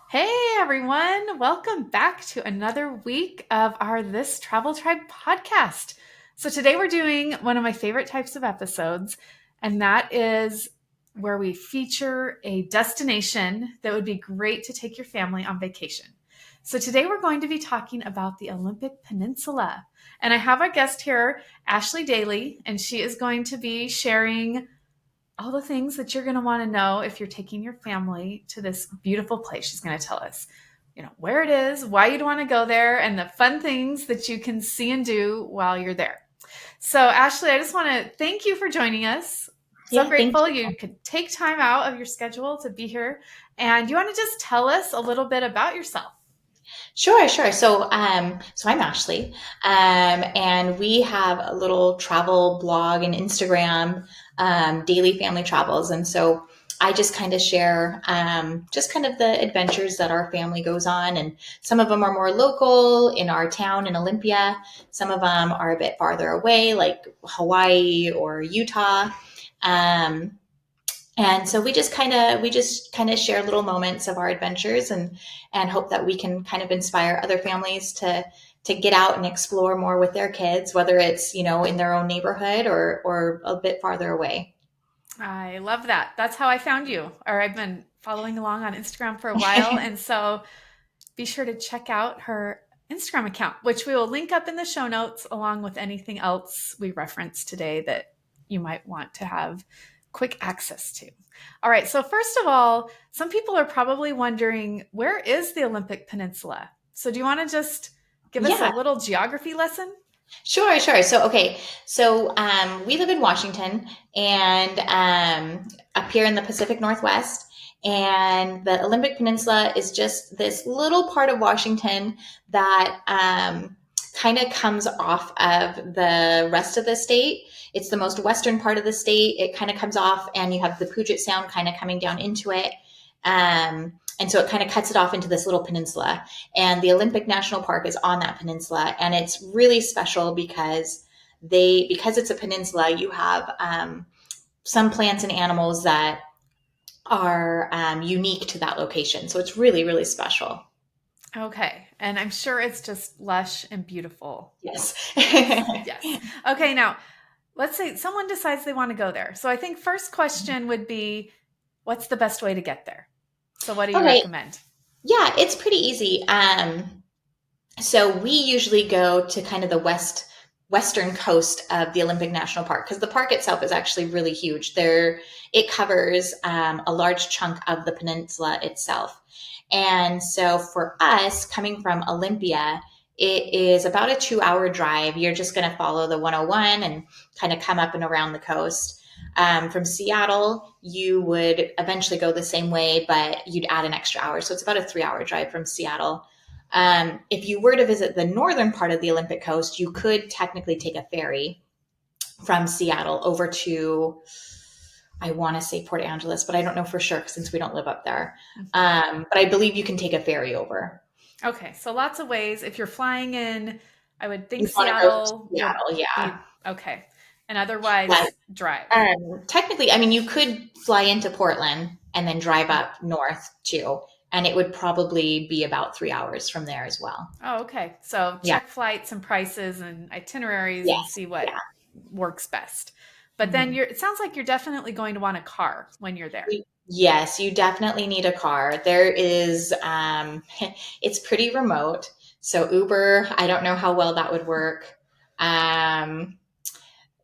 Hey everyone, welcome back to another week of our This Travel Tribe podcast. So today we're doing one of my favorite types of episodes, and that is where we feature a destination that would be great to take your family on vacation. So today we're going to be talking about the Olympic Peninsula. And I have our guest here, Ashley Daley, and she is going to be sharing all the things that you're going to want to know if you're taking your family to this beautiful place. She's going to tell us, where it is, why you'd want to go there, and the fun things that you can see and do while you're there. So, Ashley, I just want to thank you for joining us. So Yeah, thank grateful you. you could take time out of your schedule to be here. And you want to just tell us a little bit about yourself? Sure. So I'm Ashley, and we have a little travel blog and Instagram, Daily Family Travels, and so I just kind of share, just kind of the adventures that our family goes on, and some of them are more local in our town in Olympia. Some of them are a bit farther away, like Hawaii or Utah. Um, And so we just kind of share little moments of our adventures and hope that we can kind of inspire other families to get out and explore more with their kids, whether it's, in their own neighborhood or a bit farther away. I love that. That's how I found you, or I've been following along on Instagram for a while. And so be sure to check out her Instagram account, which we will link up in the show notes along with anything else we reference today that you might want to have quick access to. All right. So first of all, some people are probably wondering, where is the Olympic Peninsula? So do you want to just give us a Yeah, little geography lesson? sure. So we live in Washington and up here in the Pacific Northwest. And the Olympic Peninsula is just this little part of Washington that kind of comes off of the rest of the state. It's the most western part of the state. It kind of comes off, and you have the Puget Sound kind of coming down into it. And so it kind of cuts it off into this little peninsula. And the Olympic National Park is on that peninsula. And it's really special because it's a peninsula, you have some plants and animals that are unique to that location. So it's really, really special. Okay. And I'm sure it's just lush and beautiful. Yes. Yes. Yes. Okay. Now, let's say someone decides they want to go there. So I think first question would be, what's the best way to get there? So what do you Okay. recommend? Yeah, it's pretty easy. So we usually go to kind of the western coast of the Olympic National Park because the park itself is actually really huge. It covers a large chunk of the peninsula itself. And so for us, coming from Olympia, it is about a 2 hour drive. You're just going to follow the 101 and kind of come up and around the coast. From Seattle, you would eventually go the same way, but you'd add an extra hour. So it's about a 3 hour drive from Seattle. If you were to visit the northern part of the Olympic coast, you could technically take a ferry from Seattle over to, I want to say Port Angeles, but I don't know for sure since we don't live up there. But I believe you can take a ferry over. Okay. So lots of ways. If you're flying in, I would think You want to go to Seattle, you'll Seattle, be yeah. okay. And Yeah. otherwise, drive. Technically, I mean, you could fly into Portland and then drive up north too, and it would probably be about 3 hours from there as well. Oh, okay. So Yeah. check flights and prices and itineraries and Yes. see what Yeah. works best. But then Mhm. it sounds like you're definitely going to want a car when you're there. Yes, you definitely need a car. There is, it's pretty remote. So Uber, I don't know how well that would work. Um,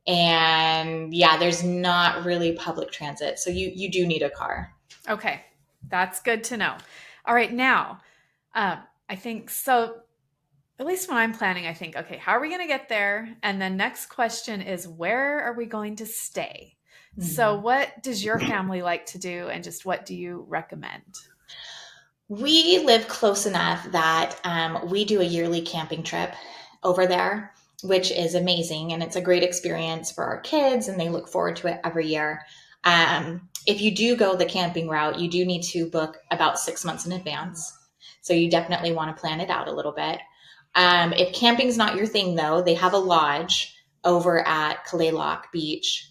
and yeah, there's not really public transit. So you do need a car. Okay. That's good to know. All right. Now, um, I think so. At least when I'm planning, I think, okay, how are we going to get there? And then next question is, where are we going to stay? So, Mhm. what does your family like to do, and just what do you recommend? We live close enough that we do a yearly camping trip over there, which is amazing. And it's a great experience for our kids, and they look forward to it every year. If you do go the camping route, you do need to book about 6 months in advance. So you definitely want to plan it out a little bit. If camping's not your thing, though, they have a lodge over at Kalaloch Beach.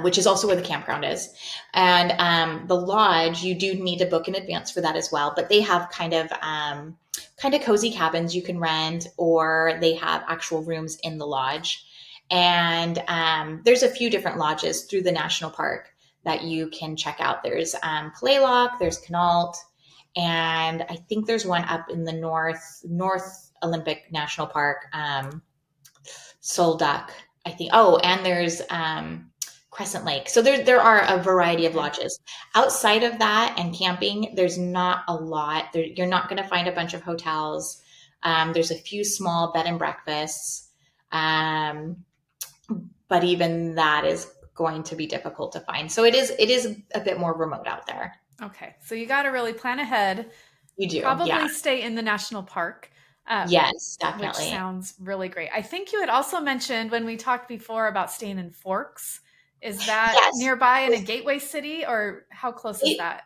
which is also where the campground is. And the lodge, you do need to book in advance for that as well. But they have kind of cozy cabins you can rent, or they have actual rooms in the lodge. And there's a few different lodges through the national park that you can check out. There's Playlock, there's Quinault, and I think there's one up in the North Olympic National Park, Solduck, I think. Oh, and there's Crescent Lake. So there are a variety of lodges. Outside of that and camping, there's not a lot. You're not going to find a bunch of hotels. There's a few small bed and breakfasts, but even that is going to be difficult to find. So it is a bit more remote out there. Okay. So you got to really plan ahead. You do, Probably yeah. stay in the national park. Yes, Which definitely. sounds really great. I think you had also mentioned when we talked before about staying in Forks. Is that Yes, nearby in a gateway city, or how close is it, that?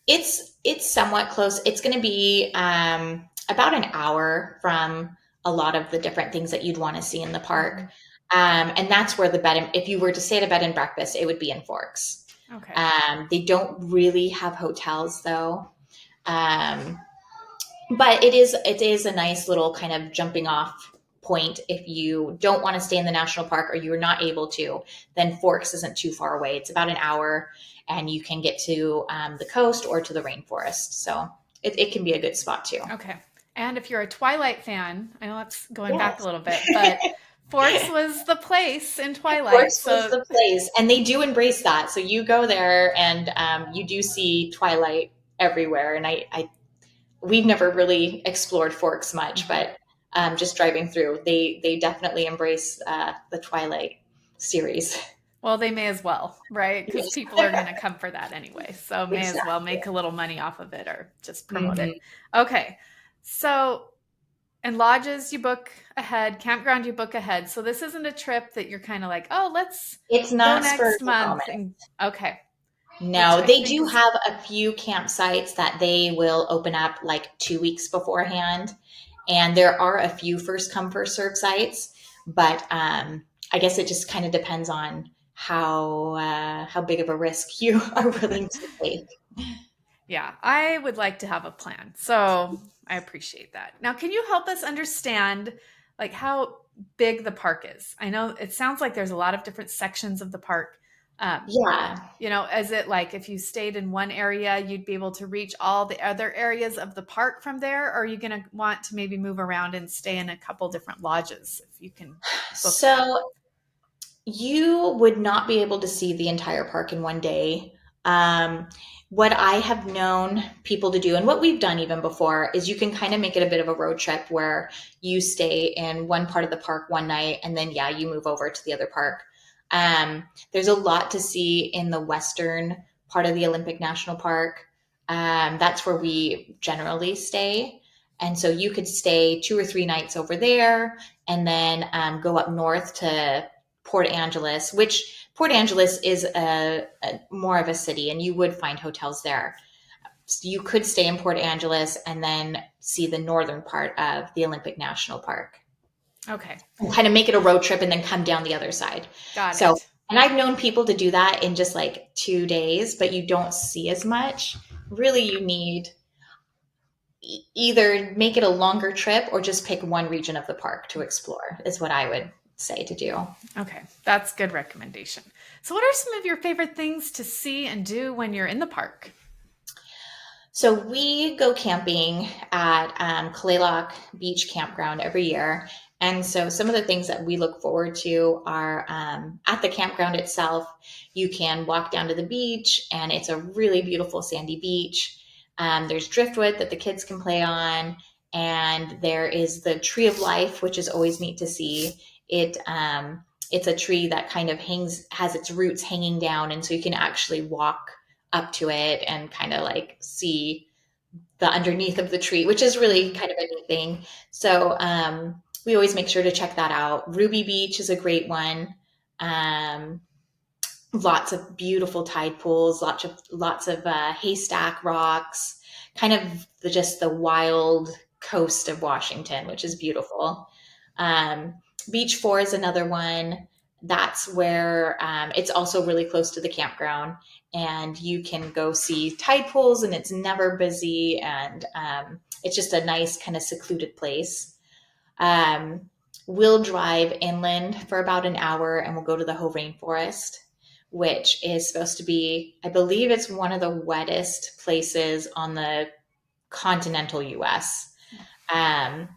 it's somewhat close. It's going to be about an hour from a lot of the different things that you'd want to see in the park. Mhm. And that's where if you were to stay at a bed and breakfast, it would be in Forks. Okay. They don't really have hotels though. Um, but it is a nice little kind of jumping off point. If you don't want to stay in the national park or you're not able to, then Forks isn't too far away. It's about an hour, and you can get to the coast or to the rainforest. So it can be a good spot too. Okay. And if you're a Twilight fan, I know that's going back a Yes. little bit, but Forks was the place in Twilight. Forks was So, the place, and they do embrace that. So you go there, and you do see Twilight everywhere. And we've never really explored Forks much, but just driving through, they definitely embrace the Twilight series. well, they may as well, right? Because Yes. people are going to come for that anyway. So, may as well Exactly. make a little money off of it or just promote it. Mhm. Okay. So, and lodges you book ahead, campground you book ahead. So, this isn't a trip that you're kind of like, oh, let's It's go not spur next of the month. moment. And okay. Which No, I they think do is, have a few campsites that they will open up like 2 weeks beforehand. And there are a few first come, first serve sites, but I guess it just kind of depends on how big of a risk you are willing to take. yeah, I would like to have a plan. So I appreciate that. Now, can you help us understand like how big the park is? I know it sounds like there's a lot of different sections of the park. Um, Yeah. is it like if you stayed in one area, you'd be able to reach all the other areas of the park from there? Or are you going to want to maybe move around and stay in a couple different lodges if you can book that? So you would not be able to see the entire park in one day. Um, what I have known people to do, and what we've done even before, is you can kind of make it a bit of a road trip where you stay in one part of the park one night, and then, yeah, you move over to the other park. There's a lot to see in the western part of the Olympic National Park. That's where we generally stay. And so you could stay 2 or 3 nights over there, and then go up north to Port Angeles, which Port Angeles is a more of a city, and you would find hotels there. So you could stay in Port Angeles and then see the northern part of the Olympic National Park, Okay, and kind of make it a road trip and then come down the other side. got So, it. and I've known people to do that in just like 2 days, but you don't see as much. Really, you need either make it a longer trip or just pick one region of the park to explore, is what I would say to do. Okay, that's good recommendation. So, what are some of your favorite things to see and do when you're in the park? So we go camping at Kalaloch Beach Campground every year. And so some of the things that we look forward to are at the campground itself, you can walk down to the beach, and it's a really beautiful sandy beach. There's driftwood that the kids can play on, and there is the Tree of Life, which is always neat to see. It's a tree that kind of has its roots hanging down, and so you can actually walk up to it and kind of like see the underneath of the tree, which is really kind of a neat thing. So we always make sure to check that out. Ruby Beach is a great one. Um, Lots of beautiful tide pools, lots of haystack rocks, kind of just the wild coast of Washington, which is beautiful. Um, Beach 4 is another one. That's where it's also really close to the campground, and you can go see tide pools, and it's never busy, and it's just a nice kind of secluded place. Um, we'll drive inland for about an hour, and we'll go to the Hoh Rainforest, which is supposed to be, I believe it's one of the wettest places on the continental US. Um,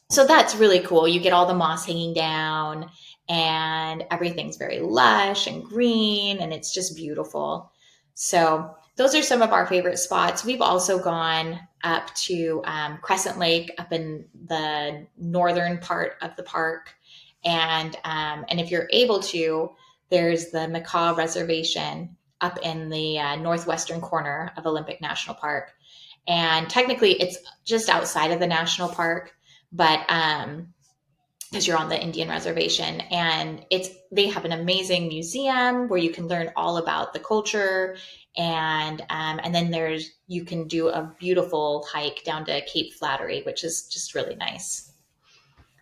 so that's really cool. You get all the moss hanging down, and everything's very lush and green, and it's just beautiful. So those are some of our favorite spots. We've also gone up to Crescent Lake up in the northern part of the park. And if you're able to, there's the Macaw Reservation up in the northwestern corner of Olympic National Park. And technically, it's just outside of the national park, but because you're on the Indian reservation, and they have an amazing museum where you can learn all about the culture, and then you can do a beautiful hike down to Cape Flattery, which is just really nice.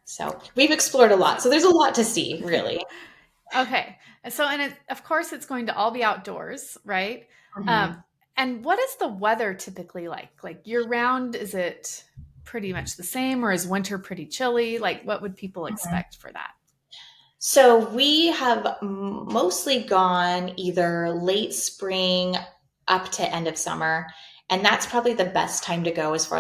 So we've explored a lot. So there's a lot to see, really. Okay. So, and of course, it's going to all be outdoors, right? Um, Mhm. and what is the weather typically like? Like year round, is it pretty much the same, or is winter pretty chilly? Like, what would people expect for that? So we have mostly gone either late spring up to end of summer, and that's probably the best time to go as far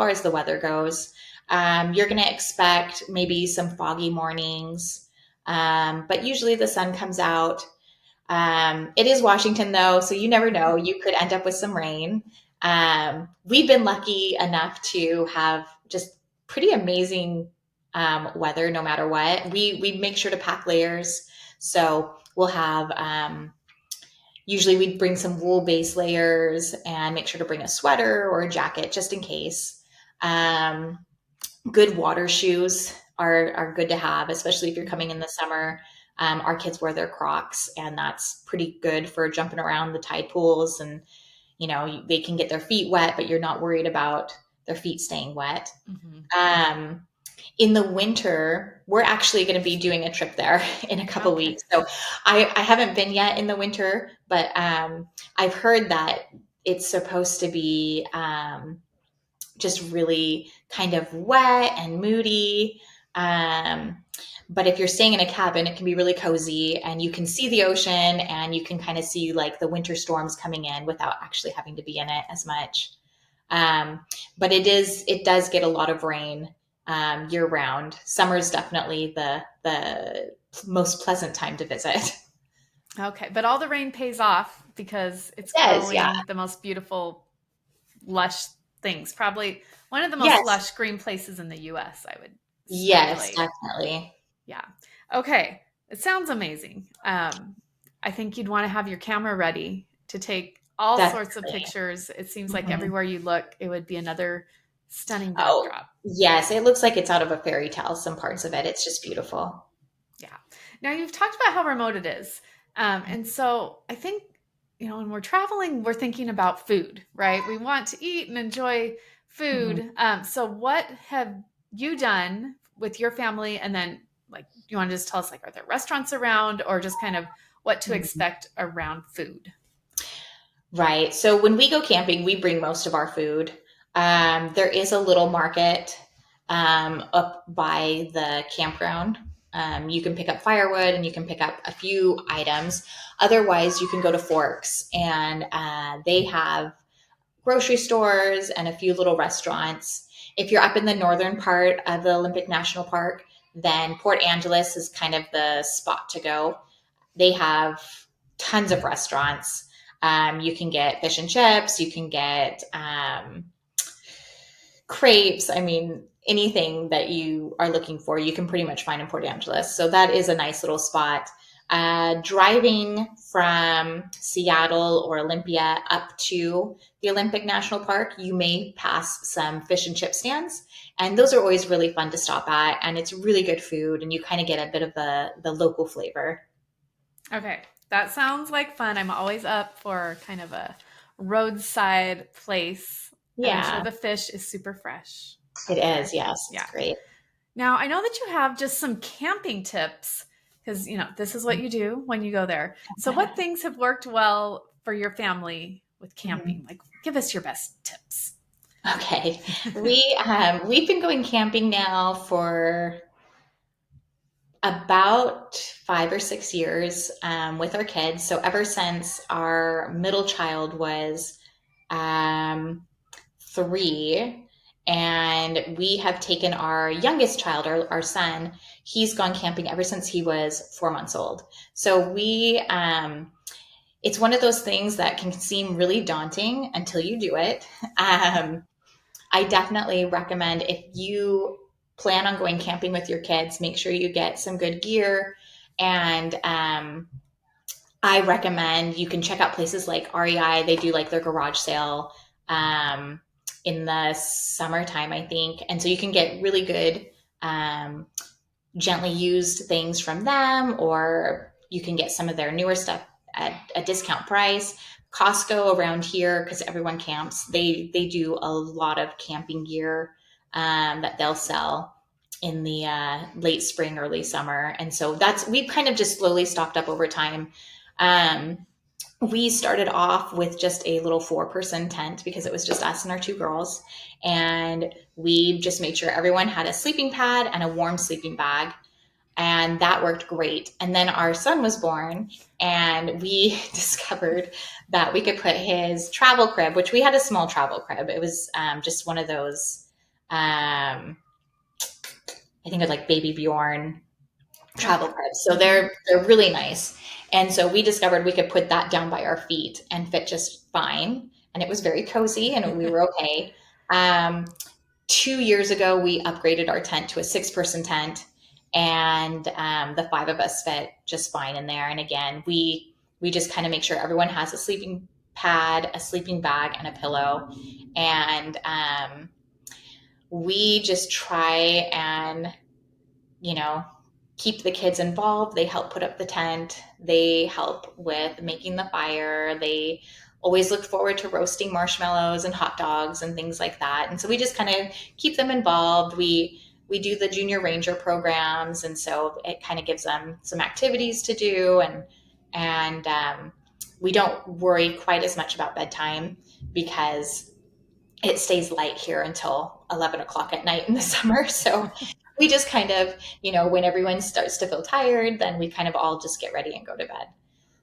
as the weather goes. You're going to expect maybe some foggy mornings, but usually the sun comes out. It is Washington though, so you never know. You could end up with some rain. We've been lucky enough to have just pretty amazing weather no matter what. We make sure to pack layers. So we'll have usually we'd bring some wool base layers and make sure to bring a sweater or a jacket just in case. Um, Good water shoes are good to have, especially if you're coming in the summer. Our kids wear their Crocs, and that's pretty good for jumping around the tide pools. And they can get their feet wet, but you're not worried about their feet staying wet. Hmm. Um, in the winter, we're actually going to be doing a trip there in a couple Okay. weeks. So I haven't been yet in the winter, but I've heard that it's supposed to be just really kind of wet and moody. Um, but if you're staying in a cabin, it can be really cozy, and you can see the ocean, and you can kind of see like the winter storms coming in without actually having to be in it as much. Um, but it does get a lot of rain year round. Summer is definitely the most pleasant time to visit. Okay. But all the rain pays off because It it's does, yeah. growing the most beautiful, lush things. Probably one of the most Yes, lush green places in the US, I would yes, speculate. definitely. Yeah. Okay. It sounds amazing. I think you'd want to have your camera ready to take all sorts of Definitely. pictures. It seems like Mhm. everywhere you look, it would be another stunning Oh, backdrop. yes, it looks like it's out of a fairy tale, some parts of it. It's just beautiful. Yeah. Now you've talked about how remote it is. And so I think, when we're traveling, we're thinking about food, right? We want to eat and enjoy Mhm, food. So what have you done with your family? And then, like, do you want to just tell us, like, are there restaurants around, or just kind of what to mhm. expect around food? Right. So when we go camping, we bring most of our food. There is a little market up by the campground. You can pick up firewood, and you can pick up a few items. Otherwise, you can go to Forks, and they have grocery stores and a few little restaurants. If you're up in the northern part of the Olympic National Park, then Port Angeles is kind of the spot to go. They have tons of restaurants. You can get fish and chips, you can get crepes. I mean, anything that you are looking for, you can pretty much find in Port Angeles. So that is a nice little spot. Driving from Seattle or Olympia up to the Olympic National Park, you may pass some fish and chip stands. And those are always really fun to stop at. And it's really good food, and you kind of get a bit of the local flavor. Okay. That sounds like fun. I'm always up for kind of a roadside place. And I'm sure Yeah, the fish is super fresh it up is. there. Yes, it's Yeah. great. Now, I know that you have just some camping tips because, this is what you do when you go there. So what things have worked well for your family with camping? Like, give us your best tips. Okay. We've been going camping now for about 5 or 6 years with our kids. So ever since our middle child was um, 3, and we have taken our youngest child, our son, he's gone camping ever since he was 4 months old. So it's one of those things that can seem really daunting until you do it. I definitely recommend, if you plan on going camping with your kids, make sure you get some good gear. And I recommend you can check out places like REI. They do like their garage sale um, in the summertime, I think. And so you can get really good, um, gently used things from them, or you can get some of their newer stuff at a discount price. Costco around here, because everyone camps, they do a lot of camping gear that they'll sell in the late spring, early summer, and so we've kind of just slowly stocked up over time. Um, we started off with just a little 4-person tent because it was just us and our 2 girls, and we just made sure everyone had a sleeping pad and a warm sleeping bag, and that worked great. And then our son was born, and we discovered that we could put his travel crib, which we had a small travel crib. It was just one of those, I think it was like Baby Bjorn travel cribs. So they're really nice. And so we discovered we could put that down by our feet and fit just fine. And it was very cozy, and we were okay. 2 years ago, we upgraded our tent to a 6-person tent, and the 5 of us fit just fine in there. And again, we just kind of make sure everyone has a sleeping pad, a sleeping bag, and a pillow. And we just try and, you know, keep the kids involved. They help put up the tent. They help with making the fire. They always look forward to roasting marshmallows and hot dogs and things like that. And so we just kind of keep them involved. We do the junior ranger programs, and so it kind of gives them some activities to do, and we don't worry quite as much about bedtime because it stays light here until 11 o'clock at night in the summer. So we just kind of, when everyone starts to feel tired, then we kind of all just get ready and go to bed.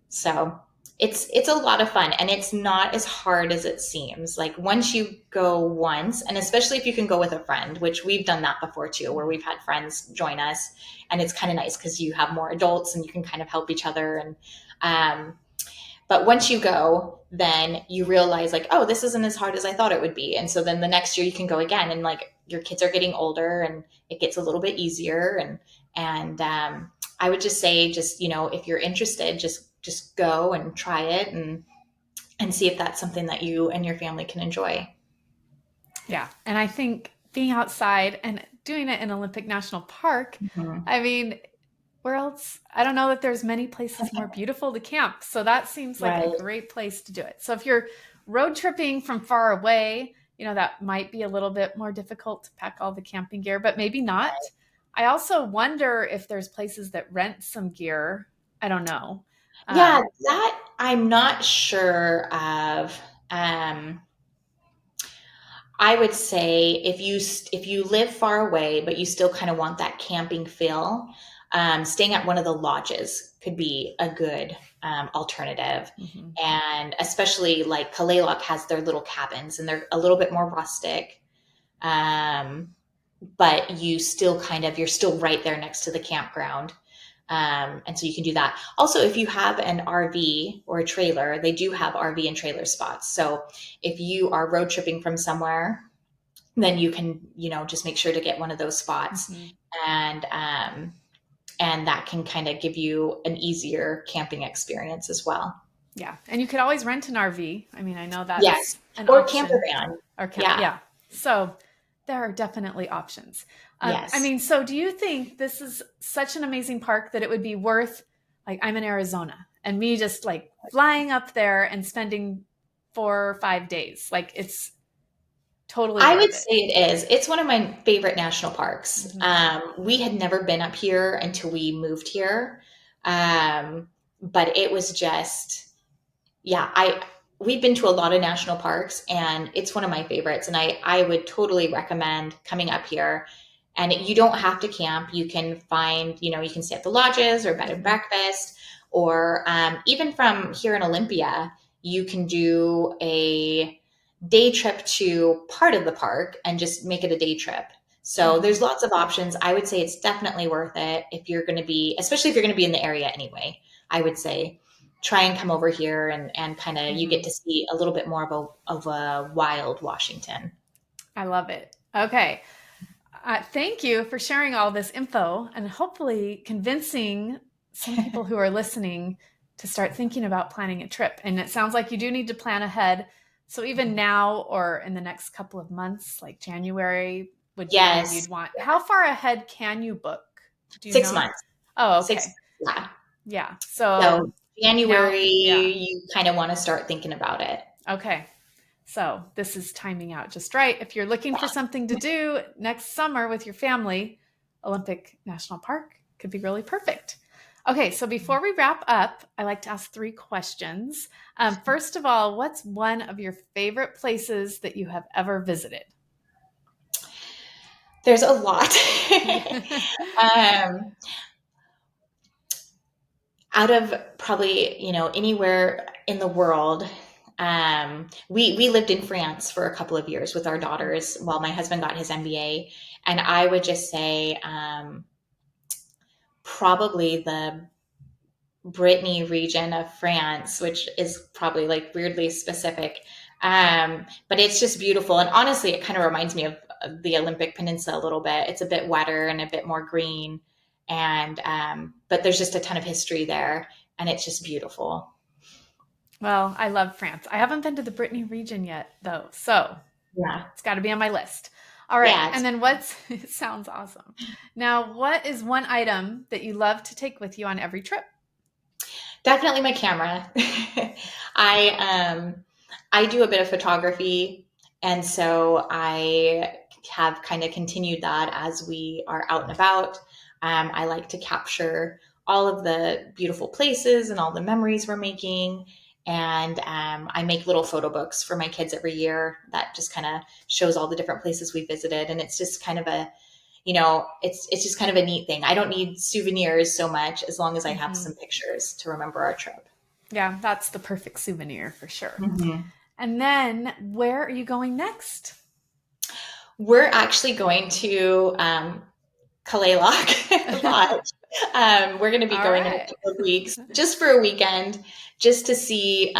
So it's a lot of fun, and it's not as hard as it seems. Like, once you go once, and especially if you can go with a friend, which we've done that before too, where we've had friends join us, and it's kind of nice because you have more adults and you can kind of help each other. And but once you go, then you realize, like, oh, this isn't as hard as I thought it would be. And so then the next year you can go again, and like, your kids are getting older and it gets a little bit easier. And I would just say, just, if you're interested, just go and try it, and see if that's something that you and your family can enjoy. Yeah. And I think being outside and doing it in Olympic National Park, Mhm. I mean, where else? I don't know that there's many places more beautiful to camp. So that seems like a Right. great place to do it. So if you're road tripping from far away, that might be a little bit more difficult to pack all the camping gear, but maybe not. I also wonder if there's places that rent some gear. I don't know. Yeah, that I'm not sure of. I would say, if you live far away but you still kind of want that camping feel, staying at one of the lodges could be a good alternative. Mhm. And especially, like, Kalaloch has their little cabins, and they're a little bit more rustic. Um, but you're still right there next to the campground. And so you can do that. Also, if you have an RV or a trailer, they do have RV and trailer spots. So if you are road tripping from somewhere, then you can, just make sure to get one of those spots. Mhm. And that can kind of give you an easier camping experience as well. Yeah. And you could always rent an RV. I mean, I know that's Yes. an Or camper option. van. Or camp. Yeah. Yeah. So there are definitely options. I Yes. mean, so do you think this is such an amazing park that it would be worth, like, I'm in Arizona and me just like flying up there and spending 4 or 5 days? Like, it's totally I worth would it. say it is. It's one of my favorite national parks. Mhm. We had never been up here until we moved here. But it was just, yeah, we've been to a lot of national parks and it's one of my favorites. And I would totally recommend coming up here. And you don't have to camp. You can find, you can stay at the lodges or bed and Mhm. breakfast, or even from here in Olympia, you can do a day trip to part of the park and just make it a day trip. So there's Mhm. lots of options. I would say it's definitely worth it if you're going to be, especially if you're going to be in the area anyway. I would say try and come over here and kind of you get Mhm. to see a little bit more of a wild Washington. I love it. Okay. Thank you for sharing all this info and hopefully convincing some people who are listening to start thinking about planning a trip. And it sounds like you do need to plan ahead. So even now or in the next couple of months, like January would be when Yes, you'd want. How far ahead can you book? Do you 6 months. know? Oh, Six, okay. yeah. Yeah. So So January, now, yeah. you kind of want to start thinking about it. Okay. So this is timing out just right. If you're looking for something to do next summer with your family, Olympic National Park could be really perfect. Okay, so before we wrap up, I like to ask three questions. First of all, what's one of your favorite places that you have ever visited? There's a lot. um, Out of probably anywhere in the world. We lived in France for a couple of years with our daughters while my husband got his MBA, and I would just say probably the Brittany region of France, which is probably like weirdly specific. But it's just beautiful. And honestly, it kind of reminds me of the Olympic Peninsula a little bit. It's a bit wetter and a bit more green. And, but there's just a ton of history there and it's just beautiful. Well, I love France. I haven't been to the Brittany region yet, though, so Yeah. it's got to be on my list. All right, Yeah. and then what's it sounds awesome. Now, what is one item that you love to take with you on every trip? Definitely my camera. I I do a bit of photography, and so I have kind of continued that as we are out and about. I like to capture all of the beautiful places and all the memories we're making. And I make little photo books for my kids every year that just kind of shows all the different places we visited. And it's just kind of it's just kind of a neat thing. I don't need souvenirs so much as long as I have Hmm. some pictures to remember our trip. Yeah, that's the perfect souvenir for sure. Mhm. And then, where are you going next? We're actually going to Kalaloch Lodge. We're going to be All going in a right. couple of weeks just for a weekend, just to see.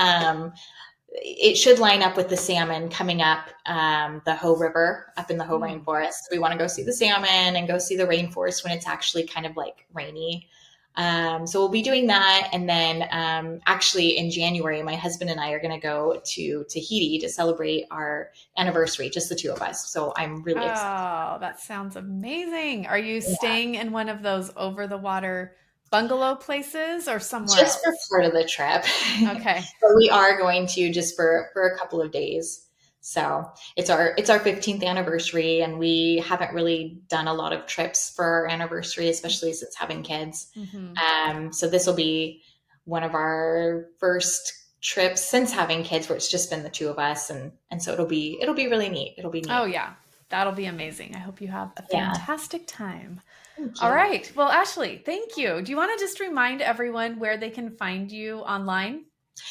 It should line up with the salmon coming up the Hoh River up in the Hoh Hmm. Rainforest. We want to go see the salmon and go see the rainforest when it's actually kind of like rainy. So we'll be doing that. And then actually in January, my husband and I are going to go to Tahiti to celebrate our anniversary, just the two of us. So I'm really excited. Oh, that sounds amazing. Are you Yeah. staying in one of those over the water bungalow places or somewhere Just for else? part of the trip. Okay. But we are going to just for a couple of days. So it's our 15th anniversary, and we haven't really done a lot of trips for our anniversary, especially since having kids. Hmm. So this will be one of our first trips since having kids, where it's just been the two of us, and so it'll be really neat. It'll be Oh, neat. yeah. That'll be amazing. I hope you have a Yeah. fantastic time. Thank All you. right. Well, Ashley, thank you. Do you want to just remind everyone where they can find you online?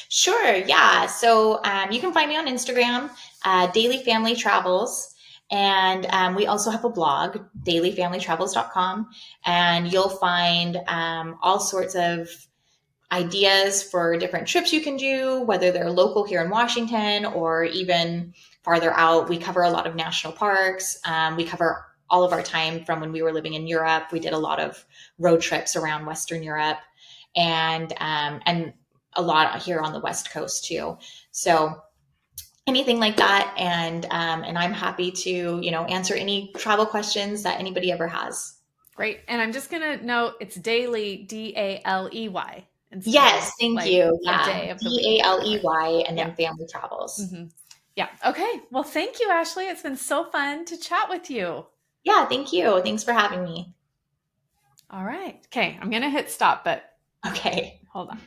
Sure, yeah. So you can find me on Instagram, Daily Family Travels. And we also have a blog, dailyfamilytravels.com. And you'll find all sorts of ideas for different trips you can do, whether they're local here in Washington or even farther out. We cover a lot of national parks. We cover all of our time from when we were living in Europe. We did a lot of road trips around Western Europe and a lot here on the West Coast too. So anything like that, and I'm happy to answer any travel questions that anybody ever has. Great. And I'm just going to note it's daily, Daley, instead Yes, of thank like you. a Yeah, day of the week. Right. Daley and Yeah. then family travels. Hmm. Yeah. Okay. Well, thank you, Ashley. It's been so fun to chat with you. Yeah, thank you. Thanks for having me. All right. Okay. I'm going to hit stop, but Okay. Hold on.